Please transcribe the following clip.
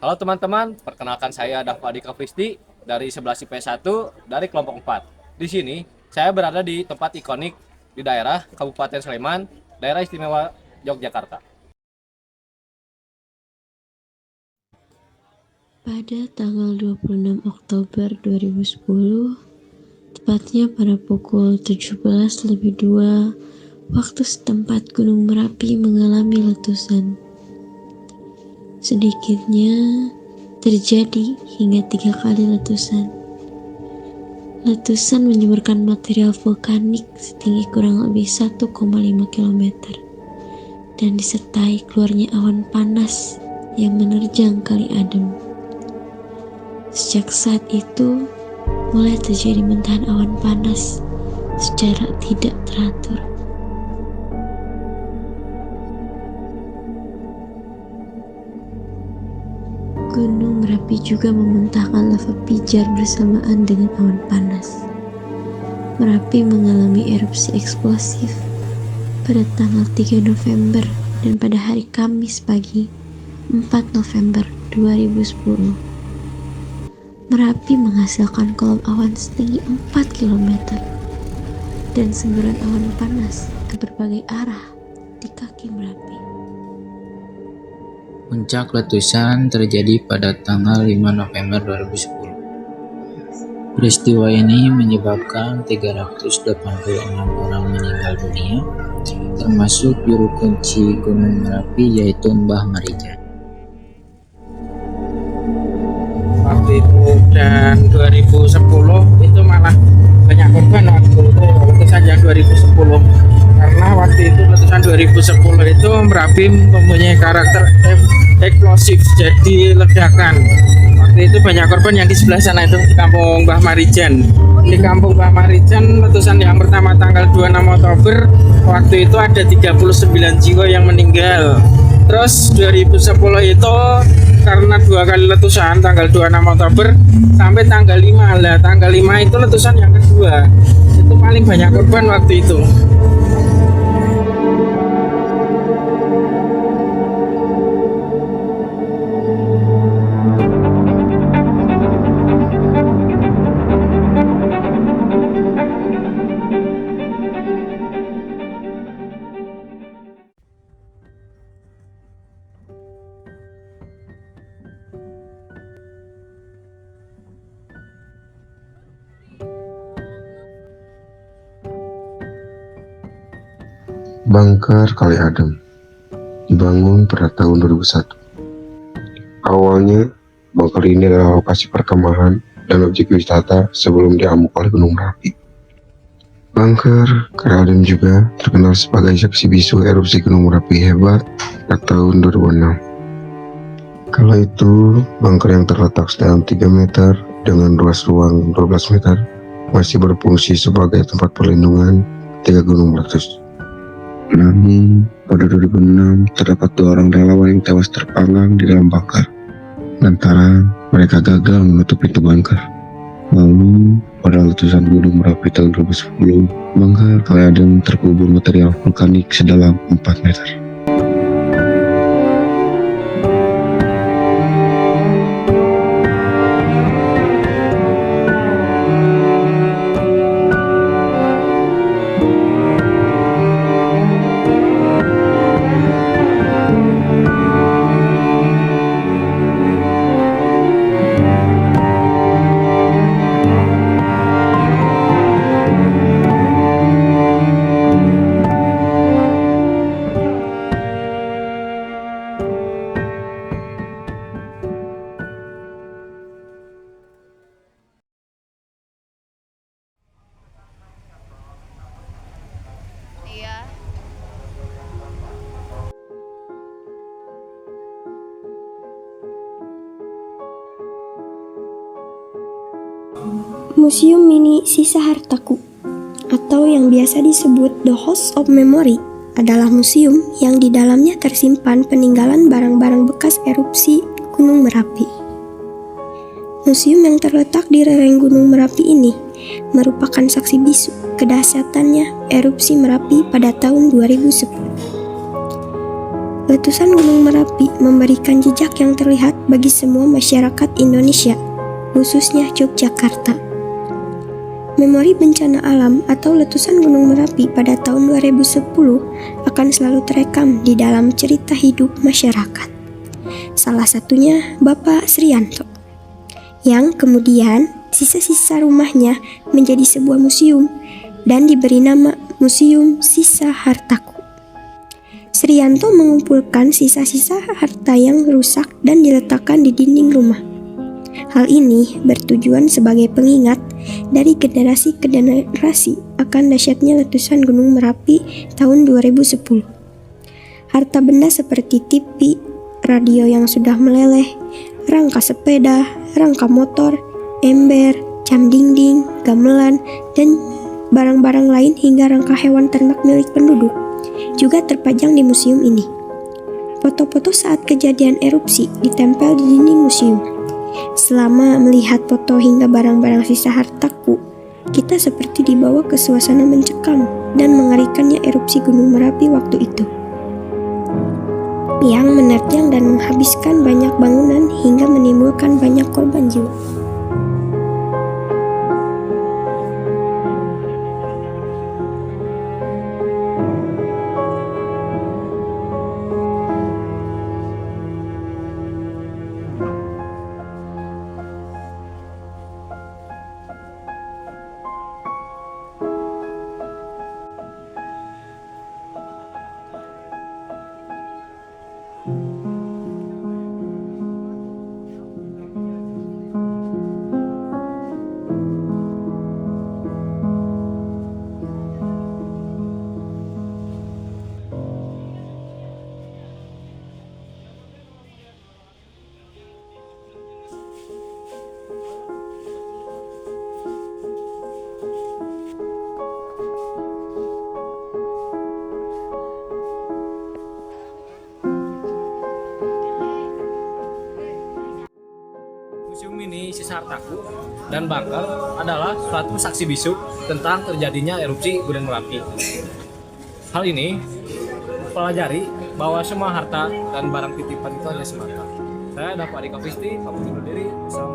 Halo teman-teman, perkenalkan saya Dava Dika Fisdi dari 11 IP1 dari kelompok 4. Di sini saya berada di tempat ikonik di daerah Kabupaten Sleman, daerah istimewa Yogyakarta. Pada tanggal 26 Oktober 2010, tepatnya pada pukul 17.02 waktu setempat Gunung Merapi mengalami letusan. Sedikitnya terjadi hingga 3 kali letusan. Letusan menyemburkan material vulkanik setinggi kurang lebih 1,5 km dan disertai keluarnya awan panas yang menerjang Kali Adem. Sejak saat itu, mulai terjadi muntahan awan panas secara tidak teratur. Gunung Merapi juga memuntahkan lava pijar bersamaan dengan awan panas. Merapi mengalami erupsi eksplosif pada tanggal 3 November dan pada hari Kamis pagi 4 November 2010. Merapi menghasilkan kolom awan setinggi 4 km dan semburan awan panas ke berbagai arah di kaki Merapi. Puncak letusan terjadi pada tanggal 5 November 2010. Peristiwa ini menyebabkan 386 orang meninggal dunia, termasuk juru kunci Gunung Merapi yaitu Mbah Marijan. Waktu itu dan 2010 itu malah banyak korban waktu itu letusan yang 2010, karena waktu itu letusan 2010 itu Merapi mempunyai karakter eksplosif, jadi ledakan. Waktu itu banyak korban yang di sebelah sana itu di kampung Mbah Marijan. Di kampung Mbah Marijan letusan yang pertama tanggal 26 Oktober waktu itu ada 39 jiwa yang meninggal. Terus 2010 itu karena 2 kali letusan tanggal 26 Oktober sampai tanggal 5 lah. Tanggal 5 itu letusan yang kedua. Itu paling banyak korban waktu itu. Bunker Kali Adem dibangun pada tahun 2001. Awalnya, bunker ini adalah lokasi perkemahan dan objek wisata sebelum diamuk oleh Gunung Merapi. Bunker Kali Adem juga terkenal sebagai saksi bisu erupsi Gunung Merapi hebat pada tahun 2006. Kala itu, bunker yang terletak sedalam 3 meter dengan luas ruang 12 meter masih berfungsi sebagai tempat perlindungan ketika gunung meletus. Namun, pada 2006 terdapat 2 orang relawan yang tewas terpanggang di dalam bunker lantaran mereka gagal menutup pintu bunker. Lalu, pada letusan Gunung Merapi tahun 2010, bunker Kali Adem terkubur material vulkanik sedalam 4 meter. Iya. Museum Mini Sisa Hartaku atau yang biasa disebut The House of Memory adalah museum yang di dalamnya tersimpan peninggalan barang-barang bekas erupsi Gunung Merapi. Museum yang terletak di lereng Gunung Merapi ini merupakan saksi bisu kedahsyatannya erupsi Merapi pada tahun 2010. letusan Gunung Merapi memberikan jejak yang terlihat bagi semua masyarakat Indonesia, khususnya Yogyakarta. Memori bencana alam atau letusan Gunung Merapi pada tahun 2010 akan selalu terekam di dalam cerita hidup masyarakat. Salah satunya Bapak Srianto, yang kemudian sisa-sisa rumahnya menjadi sebuah museum dan diberi nama Museum Sisa Hartaku. Srianto mengumpulkan sisa-sisa harta yang rusak dan diletakkan di dinding rumah. Hal ini bertujuan sebagai pengingat dari generasi ke generasi akan dahsyatnya letusan Gunung Merapi tahun 2010. Harta benda seperti TV, radio yang sudah meleleh, rangka sepeda, rangka motor, ember, jam dinding, gamelan, dan barang-barang lain hingga rangka hewan ternak milik penduduk juga terpajang di museum ini. Foto-foto saat kejadian erupsi ditempel di dinding museum. Selama melihat foto hingga barang-barang sisa hartaku, kita seperti dibawa ke suasana mencekam dan mengerikannya erupsi Gunung Merapi waktu itu, yang menerjang dan menghabiskan banyak bangunan hingga menimbulkan banyak korban jiwa. Museum ini Sisa Hartaku dan Bunker adalah suatu saksi bisu tentang terjadinya erupsi Gunung Merapi. Hal ini pelajari bahwa semua harta dan barang titipan itu hanya semata. Saya Dafa Adika Fisti, pamit undur diri. Assalamualaikum.